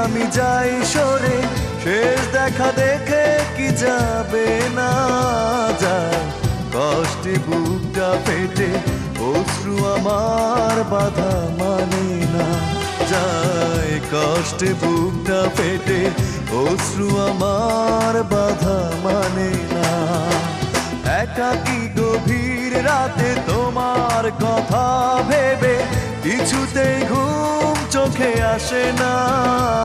আমি যাই সরে, শেষ দেখা দেখে কি যাবে না যায়। কষ্টে বুকটা ফেটে অশ্রু আমার বাধা মানে না যায়। কষ্টে বুকটা ফেটে অশ্রু আমার বাধা মানে না। একাকী গভীর রাতে তোমার কথা ভেবে কিছুতেই ঘুম চোখে আসে না।